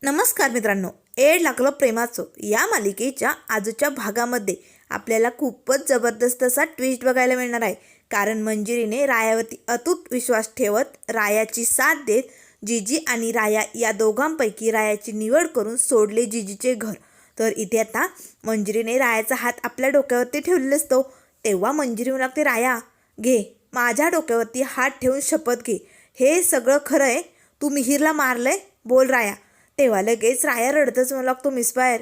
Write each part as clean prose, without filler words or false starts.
नमस्कार मित्रांनो, एड लागलं प्रेमाचं या मालिकेच्या आजच्या भागामध्ये आपल्याला खूपच जबरदस्त असा ट्विस्ट बघायला मिळणार आहे. कारण मंजिरीने रायावरती अतूट विश्वास ठेवत रायाची साथ देत जिजी आणि राया या दोघांपैकी रायाची निवड करून सोडले जिजीचे घर. तर इथे आता मंजिरीने रायाचा हात आपल्या डोक्यावरती ठेवलेला असतो. तेव्हा मंजिरी म्हणू लागते, राया घे माझ्या डोक्यावरती हात ठेवून शपथ घे, हे सगळं खरं आहे, तू मिहिरला मारलंय, बोल राया. तेव्हा लगेच राया रडतच म्हणू लागतो, मिसफायर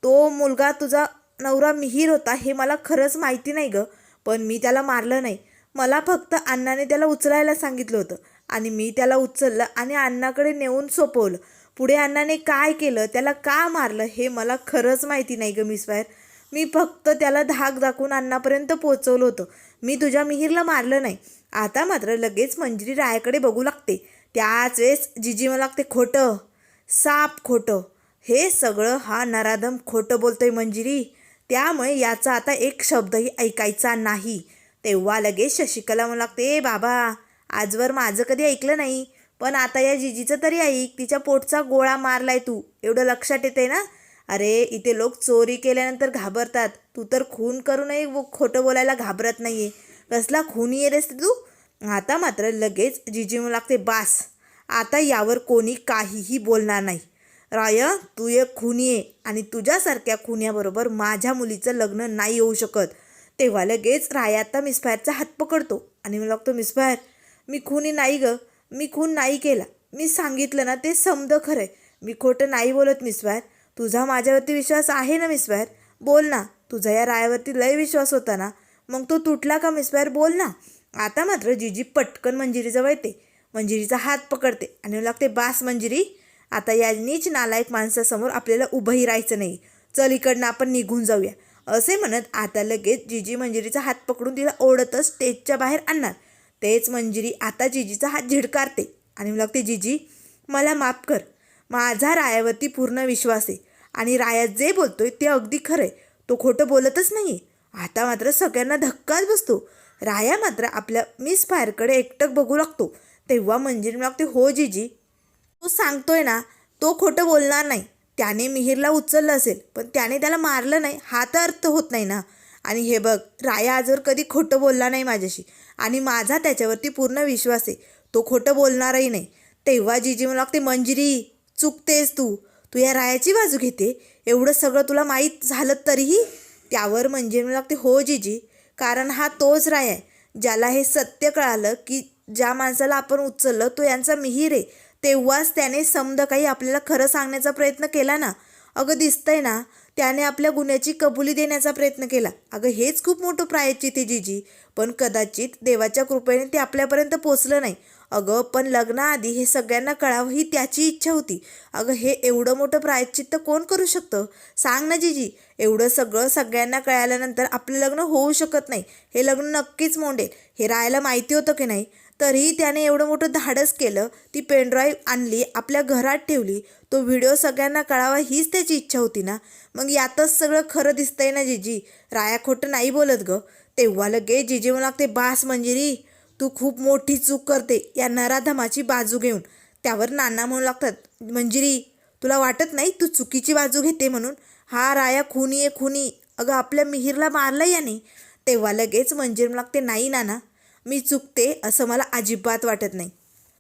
तो मुलगा तुझा नवरा मिहीर होता हे मला खरंच माहिती नाही गं, पण मी त्याला मारलं नाही. मला फक्त अण्णाने त्याला उचलायला सांगितलं होतं आणि मी त्याला उचललं आणि अण्णाकडे नेऊन सोपवलं. पुढे अण्णाने काय केलं, त्याला का मारलं हे मला खरंच माहिती नाही गं मिसफायर. मी फक्त त्याला धाक दाखवून अण्णापर्यंत पोचवलं होतं, मी तुझ्या मिहीरला मारलं नाही. आता मात्र लगेच मंजिरी रायाकडे बघू लागते. त्याच वेळेस जिजी म्हणू लागते, खोटं, साप खोटं, हे सगळं हा नराधम खोटं बोलतोय मंजिरी, त्यामुळे याचा आता एक शब्दही ऐकायचा नाही. तेव्हा लगेच शशिकला म्हणू लागते, बाबा आजवर माझं कधी ऐकलं नाही, पण आता या जिजीचं तरी ऐक, तिच्या पोटचा गोळा मारलाय तू, एवढं लक्षात येते ना. अरे इथे लोक चोरी केल्यानंतर घाबरतात, तू तर खून करूनही खोटं बोलायला घाबरत नाहीये, कसला खून येतेस तू. आता मात्र लगेच जिजी म्हणू लागते, बास आता यावर कोणी काहीही बोलणार नाही. राय तू एक खुनी आहे आणि तुझ्यासारख्या खुन्याबरोबर माझ्या मुलीचं लग्न नाही होऊ शकत. तेव्हा लगेच राया आता मिसफायरचा हात पकडतो आणि म्हणू लागतो, मिसफायर मी खुनी नाही गं, मी खून नाही केला, मी सांगितलं ना ते समज खरं आहे, मी खोटं नाही बोलत मिसफायर. तुझा माझ्यावरती विश्वास आहे ना मिसफायर, बोल ना, तुझा या रायावरती लय विश्वास होता ना, मग तो तुटला का मिसफायर, बोल ना. आता मात्र जिजी पटकन मंजिरीजवळ येते, मंजिरीचा हात पकडते आणि म्हणू लागते, बास मंजिरी, आता या नीच नालायक माणसासमोर आपल्याला उभंही राहायचं नाही, चल इकडनं आपण निघून जाऊया. असे म्हणत आता लगेच जिजी मंजिरीचा हात पकडून तिला ओढतच स्टेजच्या बाहेर आणणार. तेच मंजिरी आता जिजीचा हात झिडकारते आणि म्हणू लागते, जिजी मला माफ कर, माझा रायावरती पूर्ण विश्वास आहे आणि राया जे बोलतोय ते अगदी खरं आहे, तो खोटं बोलतच नाही. आता मात्र सगळ्यांना धक्काच बसतो. राया मात्र आपल्या मिसफायरकडे एकटक बघू लागतो. तेव्हा मंजिरी लागते, हो जिजी, तो सांगतोय ना तो खोटं बोलणार नाही, त्याने मिहीरला उचललं असेल पण त्याने त्याला मारलं नाही हा तर अर्थ होत नाही ना. आणि हे बघ, राया आजवर कधी खोटं बोलला नाही माझ्याशी आणि माझा त्याच्यावरती पूर्ण विश्वास आहे, तो खोटं बोलणारही नाही. तेव्हा जिजी म्हणू लागते, मंजिरी चुकतेस तू, तू या रायाची बाजू घेते, एवढं सगळं तुला माहीत झालं तरीही. त्यावर मंजिरी म्हणू लागते, हो जिजी, कारण हा तोच राया आहे ज्याला हे सत्य कळालं की ज्या माणसाला आपण उचललं तो यांचा मिहीर आहे, तेव्हाच त्याने समद काही आपल्याला खरं सांगण्याचा प्रयत्न केला ना. अगं दिसतंय ना, त्याने आपल्या गुन्ह्याची कबुली देण्याचा प्रयत्न केला. अगं हेच खूप मोठं प्रायश्चित आहे जिजी, पण कदाचित देवाच्या कृपेने ते आपल्यापर्यंत पोचलं नाही. अगं पण लग्नाआधी हे सगळ्यांना कळावं ही त्याची इच्छा होती. अगं हे एवढं मोठं प्रायश्चित्त कोण करू शकतं, सांग ना जिजी. एवढं सगळं सगळ्यांना कळाल्यानंतर आपलं लग्न होऊ शकत नाही, हे लग्न नक्कीच मोडेल, हे राहायला माहिती होतं की नाही, तरीही त्याने एवढं मोठं धाडस केलं, ती पेनड्राईव्ह आणली आपल्या घरात ठेवली, तो व्हिडिओ सगळ्यांना कळावा हीच त्याची इच्छा होती ना. मग यातच सगळं खरं दिसतंय ना जिजी, राया खोटं नाही बोलत गं. तेव्हा लगे जिजी म्हणू लागते, बास मंजिरी, तू खूप मोठी चूक करते या नराधमाची बाजू घेऊन. त्यावर नाना म्हणू लागतात, मंजिरी तुला वाटत नाही तू चुकीची बाजू घेते म्हणून, हा राया खुनी आहे खुनी, अगं आपल्या मिहीरला मारलं याने. तेव्हा लगेच मंजिरी म्हणू लागते, नाही नाना, मी चुकते असं मला अजिबात वाटत नाही.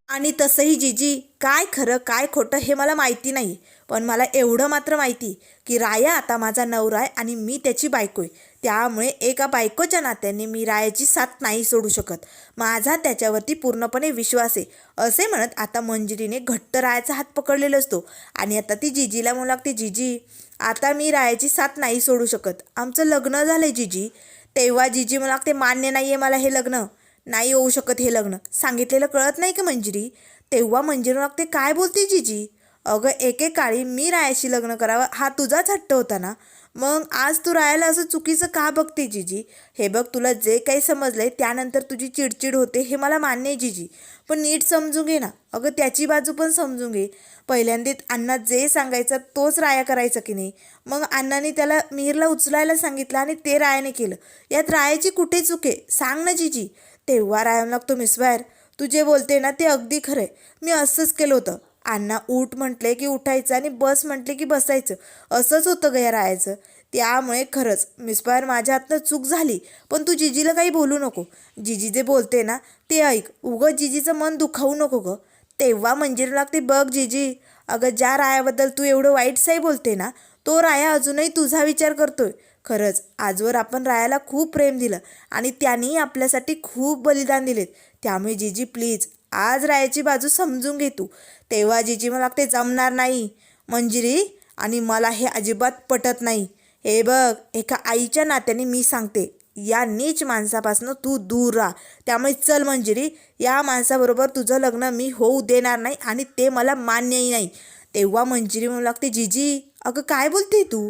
आणि तसंही जिजी, काय खरं काय खोटं हे मला माहिती नाही, पण मला एवढं मात्र माहिती की राया आता माझा नवरा आहे आणि मी त्याची बायको आहे, त्यामुळे एका बायकोच्या नात्याने मी रायाची साथ नाही सोडू शकत, माझा त्याच्यावरती पूर्णपणे विश्वास आहे. असे म्हणत आता मंजिरीने घट्ट रायाचा हात पकडलेला असतो आणि आता ती जिजीला म्हणू लागते, जिजी आता मी रायाची साथ नाही सोडू शकत, आमचं लग्न झालं आहे जिजी. तेव्हा जिजी म्हणू लागते, मान्य नाही आहे मला, हे लग्न नाही होऊ शकत, हे लग्न सांगितलेलं कळत नाही का मंजिरी. तेव्हा मंजिरी लागते, काय बोलते जिजी, अगं एकेकाळी मी रायाशी लग्न करावं हा तुझाच हट्ट होता ना, मग आज तू रायाला असं चुकीचं का बघते जिजी. हे बघ, तुला जे काही समजलंय त्यानंतर तुझी चिडचिड होते हे मला मान्य आहे जिजी, पण नीट समजून घे ना, अगं त्याची बाजू पण समजून घे. पहिल्यांदा अण्णा जे सांगायचं तोच राया करायचा की नाही, मग अण्णाने त्याला मिहीरला उचलायला सांगितलं आणि ते रायाने केलं, यात रायाची कुठे चुके सांग ना जिजी. तेव्हा राया लागतो, मिसवायर तू जे बोलते ना ते अगदी खरं आहे, मी असंच केलं होतं, अण्णा उठ म्हटले की उठायचं आणि बस म्हटले की बसायचं. असंच होतं ग या रायाचं. त्यामुळे खरंच मिस्पायर माझ्या हातनं चूक झाली, पण तू जिजीला काही बोलू नको. जिजी जे बोलते ना ते ऐक, उगं जिजीचं मन दुखावू नको ग. तेव्हा मंजिरी लागते, बघ जिजी, अगं ज्या रायाबद्दल तू एवढं वाईट साई बोलते ना, तो राया अजूनही तुझा विचार करतोय. खरंच आजवर आपण रायाला खूप प्रेम दिलं आणि त्यांनी आपल्यासाठी खूप बलिदान दिलेत. त्यामुळे जिजी प्लीज आज रायाची बाजू समजून घे तू. तेव्हा जिजी मला लागते जमणार नाही मंजिरी, आणि मला हे अजिबात पटत नाही. हे बघ, एका आईच्या नात्याने मी सांगते, या नीच माणसापासून तू दूर राहा. त्यामुळे चल मंजिरी, या माणसाबरोबर तुझं लग्न मी होऊ देणार नाही आणि ते मला मान्यही नाही. तेव्हा मंजिरी म्हणू लागते, जिजी अगं काय बोलते तू?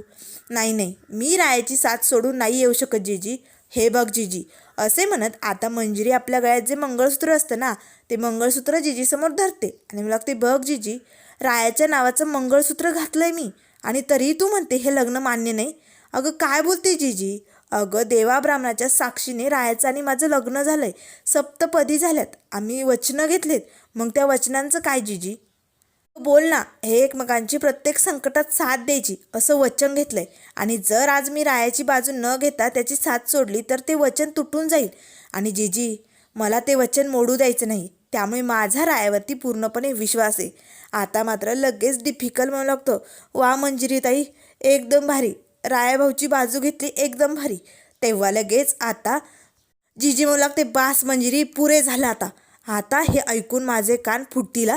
नाही नाही, मी रायाची साथ सोडून नाही येऊ शकत जिजी. हे बघ जिजी, असे म्हणत आता मंजिरी आपल्या गळ्यात जे मंगळसूत्र असतं ना, ते मंगळसूत्र जिजीसमोर धरते आणि मला लागते, बघ जिजी, रायाच्या नावाचं मंगळसूत्र घातलंय मी आणि तरीही तू म्हणते हे लग्न मान्य नाही. अगं काय बोलते जिजी? अगं देवा ब्राह्मणाच्या साक्षीने रायाचं आणि माझं लग्न झालंय, सप्तपदी झाल्यात, आम्ही वचनं घेतलेत. मग त्या वचनांचं काय जिजी? बोल ना. हे एकमेकांची प्रत्येक संकटात साथ द्यायची असं वचन घेतलंय, आणि जर आज मी रायाची बाजू न घेता त्याची साथ सोडली तर ते वचन तुटून जाईल. आणि जिजी, मला ते वचन मोडू द्यायचं नाही. त्यामुळे माझा रायावरती पूर्णपणे विश्वास आहे. आता मात्र लगेच डिफिकल्ट म्हणू लागतो, वा मंजिरी ताई, एकदम भारी, रायाभाऊची बाजू घेतली, एकदम भारी. तेव्हा लगेच आता जिजी म्हणू लागते, बास मंजिरी, पुरे झालं आता. आता हे ऐकून माझे कान फुटतील.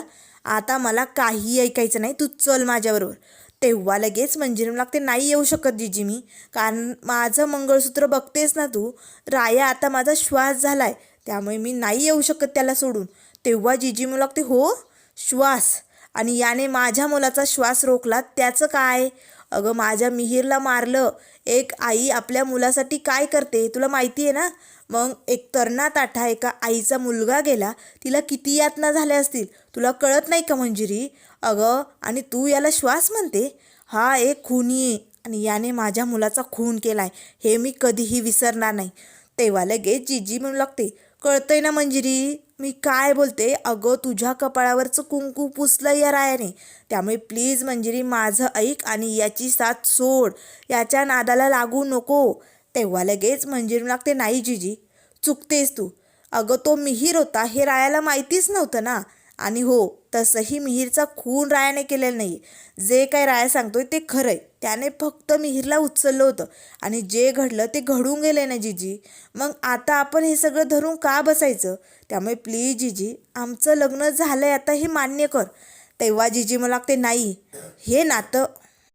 आता मला काही ऐकायचं नाही, तू चल माझ्याबरोबर. तेव्हा लगेच मंजिरी म्हणू लागते, नाही येऊ शकत जिजी मी, कारण माझं मंगळसूत्र बघतेस ना तू, राया आता माझा श्वास झालाय, त्यामुळे मी नाही येऊ शकत त्याला सोडून. तेव्हा जिजी म्हणू लागते, हो श्वास, आणि याने माझ्या मुलाचा श्वास रोखला, त्याचं काय? अगं माझ्या मिहीरला मारलं. एक आई आपल्या मुलासाठी काय करते तुला माहिती आहे ना. मग एक तरणा ताठा एका आईचा मुलगा गेला, तिला किती यातना झाल्या असतील, तुला कळत नाही का मंजिरी? अगं आणि तू याला श्वास म्हणते? हा एक खुनी आहे आणि याने माझ्या मुलाचा खून केलाय, हे मी कधीही विसरणार नाही. तेव्हा लगेच जिजी म्हणू लागते, कळतंय ना मंजिरी मी काय बोलते? अगं तुझ्या कपाळावरचं कुंकू पुसलं या रायाने, त्यामुळे प्लीज मंजिरी माझं ऐक आणि याची साथ सोड, याच्या नादाला लागू नको. तेव्हा लगेच मंजिरी लागते, नाही जिजी, चुकतेस तू. अगं तो मिहीर होता हे रायाला माहितीच नव्हतं ना. आणि हो, तसंही मिहीरचा खून रायाने केलेला नाही. जे काय राया सांगतोय ते खरं आहे, त्याने फक्त मिहीरला उचललं होतं आणि जे घडलं ते घडून गेले ना जिजी. मग आता आपण हे सगळं धरून का बसायचं? त्यामुळे प्लीज जिजी, आमचं लग्न झालंय आता हे मान्य कर. तेव्हा जिजी मला लागते, नाही, हे नातं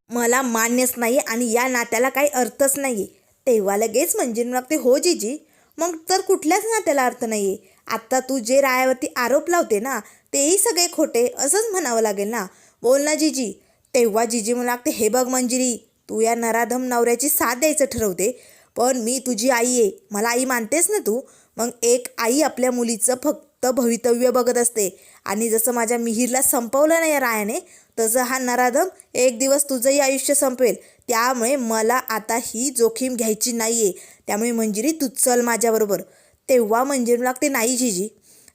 मला मान्यच नाही आणि या नात्याला काही अर्थच नाही आहे. तेव्हा लगेच मंजिरी लागते, हो जिजी, मग तर कुठल्याच नात्याला अर्थ नाही आहे. आत्ता तू जे रायावरती आरोप लावते ना, तेही सगळे खोटे असंच म्हणावं लागेल ना. बोल ना जिजी. तेव्हा जिजी म्हणू लागते, हे बघ मंजिरी, तू या नराधम नवऱ्याची साथ द्यायचं ठरवते, पण मी तुझी आई आहे, मला आई मानतेस ना तू. मग एक आई आपल्या मुलीचं फक्त भवितव्य बघत असते, आणि जसं माझ्या मिहीरला संपवलं ना या रायाने, तसं हा नराधम एक दिवस तुझंही आयुष्य संपवेल. त्यामुळे मला आता ही जोखीम घ्यायची नाही आहे. त्यामुळे मंजिरी तू चल माझ्याबरोबर. तेव्हा मंजिरी लागते, नाही जिजी,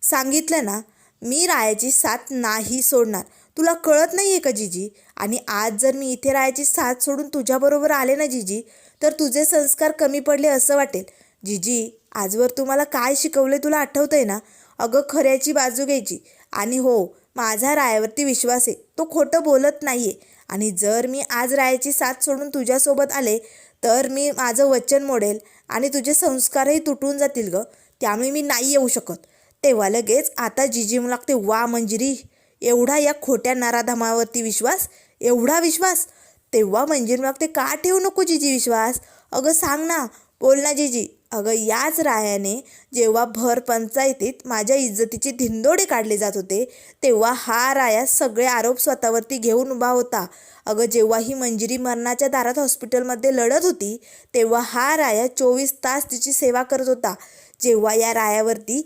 सांगितलं ना, मी रायाची साथ नाही सोडणार. तुला कळत नाही आहे का जिजी? आणि आज जर मी इथे रायाची साथ सोडून तुझ्याबरोबर आले ना जिजी, तर तुझे संस्कार कमी पडले असं वाटेल. जिजी, आजवर तुम्हाला काय शिकवले तुला आठवतं आहे ना? अगं खऱ्याची बाजू घ्यायची, आणि हो, माझा रायावरती विश्वास आहे, तो खोटं बोलत नाही आहे. आणि जर मी आज रायाची साथ सोडून तुझ्यासोबत आले तर मी माझं वचन मोडेल आणि तुझे संस्कारही तुटून जातील गं. त्यामुळे मी नाही येऊ शकत. तेव्हा लगेच आता जिजी म्हणू लागते, वा मंजिरी, एवढा या खोट्या नराधमावरती विश्वास, एवढा विश्वास? तेव्हा मंजिरी लागते, का ठेवू नको जिजी विश्वास? अगं सांग ना, बोल ना जिजी. अगं याच रायाने जेव्हा भर पंचायतीत माझ्या इज्जतीचे धिंदोडे काढले जात होते, तेव्हा हा राया सगळे आरोप स्वतःवरती घेऊन उभा होता. अगं जेव्हा ही मंजिरी मरणाच्या दारात हॉस्पिटलमध्ये लढत होती, तेव्हा हा राया 24 तास तिची सेवा करत होता. जेव्हा या रायावरती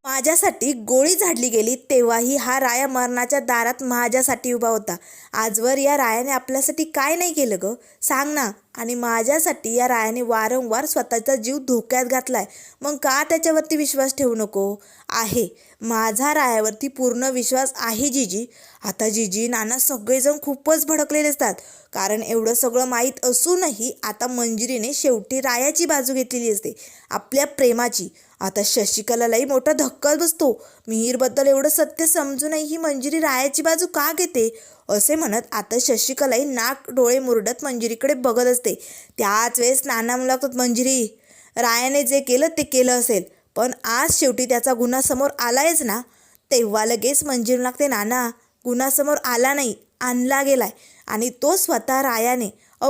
माझ्यासाठी गोळी झाडली गेली तेव्हाही हा राया मरणाच्या दारात माझ्यासाठी उभा होता. आजवर या रायाने आपल्यासाठी काय नाही केलं ग, सांग ना. आणि माझ्यासाठी या रायाने वारंवार स्वतःचा जीव धोक्यात घातलाय. मग का त्याच्यावरती विश्वास ठेवू नको? आहे, माझा रायावरती पूर्ण विश्वास आहे जीजी. आता जीजी, नाना सगळेजण खूपच भडकलेले असतात, कारण एवढं सगळं माहीत असूनही आता मंजिरीने शेवटी रायाची बाजू घेतलेली असते, आपल्या प्रेमाची. आता शशिकलालाही मोठा धक्का बसतो. मिहीरबद्दल एवढं सत्य समजूनही ही मंजिरी रायाची बाजू का घेते असे म्हणत आता शशिकलाही नाक डोळे मुरडत मंजिरीकडे बघत असते. त्याच वेळेस नाना म्हणतात, मंजिरी, रायाने जे केलं ते केलं असेल, पण आज शेवटी त्याचा गुन्हा समोर आलायच ना. तेव्हा लगेच मंजिरी लागते, नाना, गुन्हा समोर आला नाही, आणला गेलाय. आणि तो स्वतः रायाने.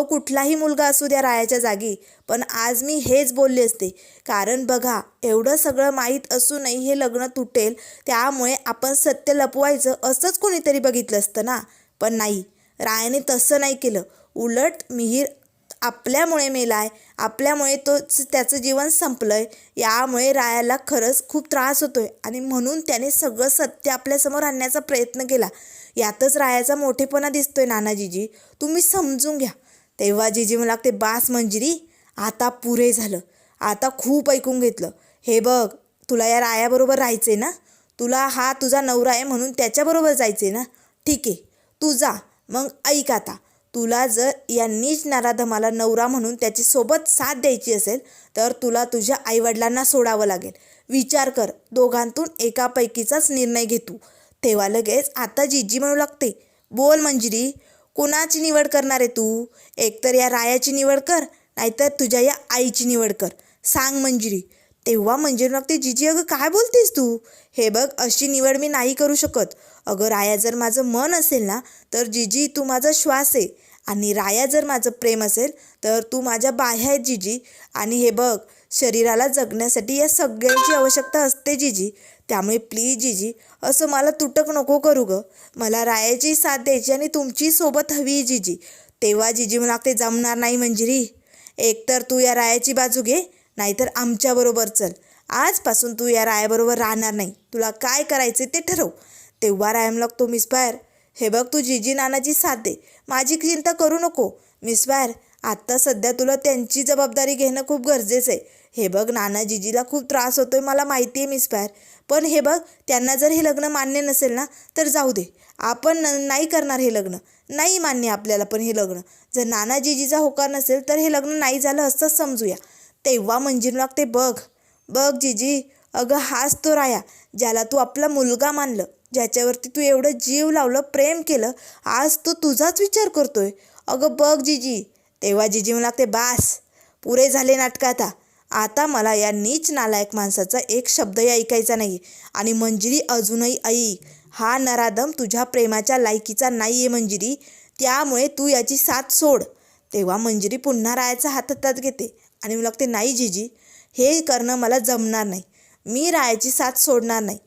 कुठलाही मुलगा असू द्या रायाच्या जागी, पण आज मी हेच बोलले असते. कारण बघा, एवढं सगळं माहीत असूनही हे लग्न तुटेल, त्यामुळे आपण सत्य लपवायचं असंच कोणीतरी बघितलं असतं ना. पण नाही, रायाने तसं नाही केलं. उलट मिहीर आपल्यामुळे मेलाय, आपल्यामुळे त्याचं जीवन संपलंय. यामुळे रायाला खरंच खूप त्रास होतोय आणि म्हणून त्याने सगळं सत्य आपल्यासमोर आणण्याचा प्रयत्न केला. यातच रायाचा मोठेपणा दिसतोय नानाजीजी, तुम्ही समजून घ्या. तेव्हा जीजी मला लागते, बास मंजिरी, आता पुरे झालं, आता खूप ऐकून घेतलं. हे बघ, तुला या रायाबरोबर राहायचंय ना, तुला हा तुझा नवरा आहे म्हणून त्याच्याबरोबर जायचंय ना. ठीक आहे, तू जा. मग ऐक आता, तुला जर यांनीच नराधमाला नवरा म्हणून त्याच्यासोबत साथ द्यायची असेल तर तुला तुझ्या आईवडिलांना सोडावं लागेल. विचार कर, दोघांतून एकापैकीचाच निर्णय घे तू. तेव्हा लगेच आता जीजी म्हणू लागते, बोल मंजिरी, कुणाची निवड करणार आहे तू? एकतर या रायाची निवड कर, नाहीतर तुझ्या या आईची निवड कर, सांग मंजिरी. तेव्हा मंजिरी लागते, जीजी अगं काय बोलतेस तू? हे बघ, अशी निवड मी नाही करू शकत. अगं राया जर माझं मन असेल ना तर जीजी तू माझा श्वास आहे, आणि राया जर माझं प्रेम असेल तर तू माझ्या बाह्य आहे जीजी. आणि हे बघ, शरीराला जगण्यासाठी या सगळ्यांची आवश्यकता असते जीजी. त्यामुळे प्लीज जीजी, असं मला तुटक नको करू ग. मला रायाची साथ द्यायची आणि तुमची सोबत हवी जीजी. तेव्हा जीजी मला लागते, जमणार नाही मंजिरी. एकतर तू या रायाची बाजू घे, नाहीतर आमच्याबरोबर चल. आजपासून तू या रायाबरोबर राहणार नाही, तुला काय करायचे ते ठरव. तेव्हा राया लागतो, मिस बाहेर, हे बघ, तू जीजी नानाची साथ दे, माझी चिंता करू नको. मिस बाहेर, आत्ता सध्या तुला त्यांची जबाबदारी घेणं खूप गरजेचं आहे. हे बघ, नाना जीजीला खूप त्रास होतोय मला माहिती आहे मिस बाहेर, पण हे बघ, त्यांना जर हे लग्न मान्य नसेल ना तर जाऊ दे, आपण नाही करणार हे लग्न. नाही मान्य आपल्याला पण हे लग्न. जर नाना जीजीचा होकार नसेल तर हे लग्न नाही झालं असंच समजूया. तेव्हा मंजिरी लागते, बघ बघ जीजी, अगं हाच तो राया ज्याला तू आपला मुलगा मानलं, ज्याच्यावरती तू एवढं जीव लावलं, प्रेम केलं, आज तो तुझाच विचार करतोय. अगं बघ जीजी. तेव्हा जीजी मला लागते, बास, पुरे झाले नाटक आता. आता मला या नीच नालायक माणसाचा एक शब्दही ऐकायचा नाही. आणि मंजिरी अजूनही ऐक, हा नराधम तुझ्या प्रेमाच्या लायकीचा नाही आहे मंजिरी, त्यामुळे तू याची साथ सोड. तेव्हा मंजिरी पुन्हा रायाचा हात हातात घेते आणि मला लागते, नाही जीजी, हे करणं मला जमणार नाही, मी रायाची साथ सोडणार नाही.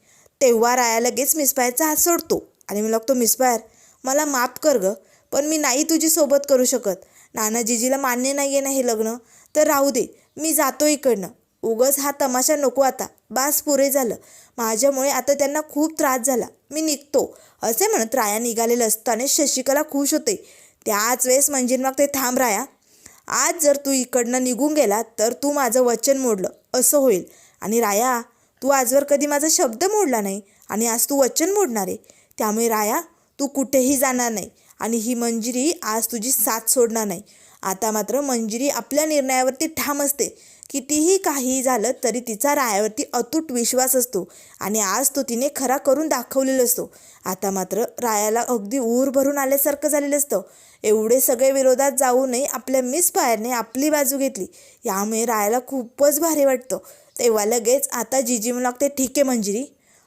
तेव्हा राया लगेच मिसबायरचा हात सोडतो आणि मी लागतो, मिसबायर, मला माफ कर ग, पण मी नाही तुझी सोबत करू शकत. नाना जीजीला मान्य नाही आहे ना हे लग्न, तर राहू दे, मी जातो इकडनं. उगच हा तमाशा नको आता, बास, पुरे झालं. माझ्यामुळे आता त्यांना खूप त्रास झाला, मी निघतो. असे म्हणत राया निघालेलं असताना शशिकला खुश होते. त्याच वेळेस मंजिरी मागते, थांब राया, आज जर तू इकडनं निघून गेला तर तू माझं वचन मोडलं असं होईल. आणि राया, तू आजवर कधी माझा शब्द मोडला नाही आणि आज तू वचन मोडणार आहे. त्यामुळे राया, तू कुठेही जाणार नाही आणि ही मंजिरी आज तुझी साथ सोडणार नाही. आता मात्र मंजिरी आपल्या निर्णयावरती ठाम असते. कितीही काही झालं तरी तिचा रायावरती अतूट विश्वास असतो आणि आज तो तिने खरा करून दाखवलेला असतो. आता मात्र रायाला अगदी ऊर भरून आल्यासारखं झालेलं असतं. एवढे सगळे विरोधात जाऊनही आपल्या मिस फायरने आपली बाजू घेतली, यामुळे रायाला खूपच भारी वाटतं. तेव्हा लगेच आता जीजी म्हणू लागते, ठीक आहे मंजिरी,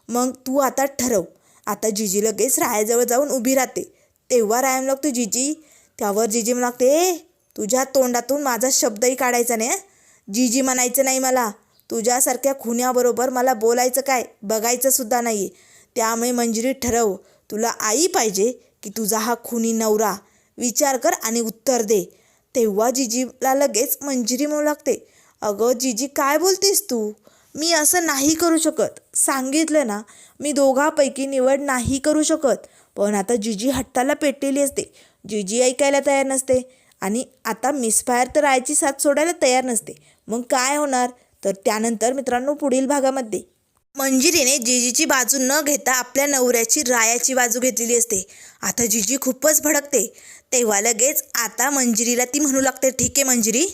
मग तू आता ठरव. आता जीजी लगेच रायाजवळ जाऊन उभी राहते. तेव्हा राया म्हणू लागतो, जीजी. त्यावर जीजी म्हणू लागते, तुझ्या तोंडातून माझा शब्दही काढायचा नाही, जीजी म्हणायचं नाही मला. तुझ्यासारख्या खुन्याबरोबर मला बोलायचं काय, बघायचं सुद्धा नाही आहे. त्यामुळे मंजिरी ठरव, तुला आई पाहिजे की तुझा हा खुनी नवरा? विचार कर आणि उत्तर दे. तेव्हा जीजीला लगेच मंजिरी म्हणू लागते, अगं जीजी, काय बोलतेस तू? मी असं नाही करू शकत, सांगितलं ना, मी दोघांपैकी निवड नाही करू शकत. पण आता जिजी हट्टाला पेटलेली असते. जिजी ऐकायला तयार नसते आणि आता मिसफायर तर रायाची साथ सोडायला तयार नसते. मग काय होणार? तर त्यानंतर मित्रांनो पुढील भागामध्ये मंजिरीने जिजीची बाजू न घेता आपल्या नवऱ्याची रायाची बाजू घेतलेली असते. आता जिजी खूपच भडकते. तेव्हा लगेच आता मंजिरीला ती म्हणू लागते, ठीक आहे मंजिरी,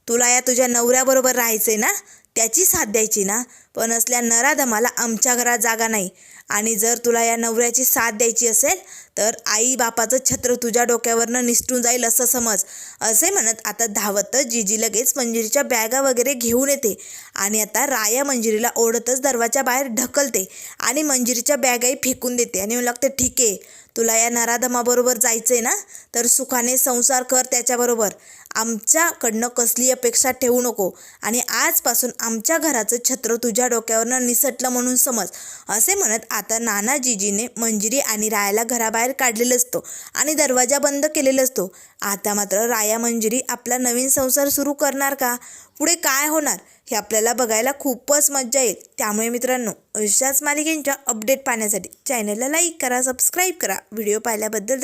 तुला या तुझ्या नवऱ्याबरोबर राहायचंय ना, त्याची साथ द्यायची ना, पण असल्या नराधमाला आमच्या घरात जागा नाही. आणि जर तुला या नवऱ्याची साथ द्यायची असेल तर आई बापाचं छत्र तुझ्या डोक्यावरनं निसटून जाईल असं समज. असे म्हणत आता धावतच जिजी लगेच मंजिरीच्या बॅगा वगैरे घेऊन येते आणि आता राया मंजिरीला ओढतच दरवाजा बाहेर ढकलते आणि मंजिरीच्या बॅगाही फेकून देते आणि म्हणू लागते, ठीक आहे, तुला या नराधमाबरोबर जायचंय ना, तर सुखाने संसार कर त्याच्याबरोबर. आमच्याकडनं कसली अपेक्षा ठेवू नको आणि आजपासून आमच्या घराचं छत्र तुझ्या डोक्यावरनं निसटलं म्हणून समज. असे म्हणत आता नाना जिजीने मंजिरी आणि रायाला घराबाहेर काढलेलं असतो आणि दरवाजा बंद केलेला असतो. आता मात्र राया मंजिरी आपला नवीन संसार सुरू करणार का? पुढे काय होणार हे आपल्याला बघायला खूपच मजा येईल. त्यामुळे मित्रांनो, अशाच मालिकेंच्या अपडेट पाहण्यासाठी चॅनलला लाईक करा, सबस्क्राईब करा. व्हिडिओ पाहिल्याबद्दल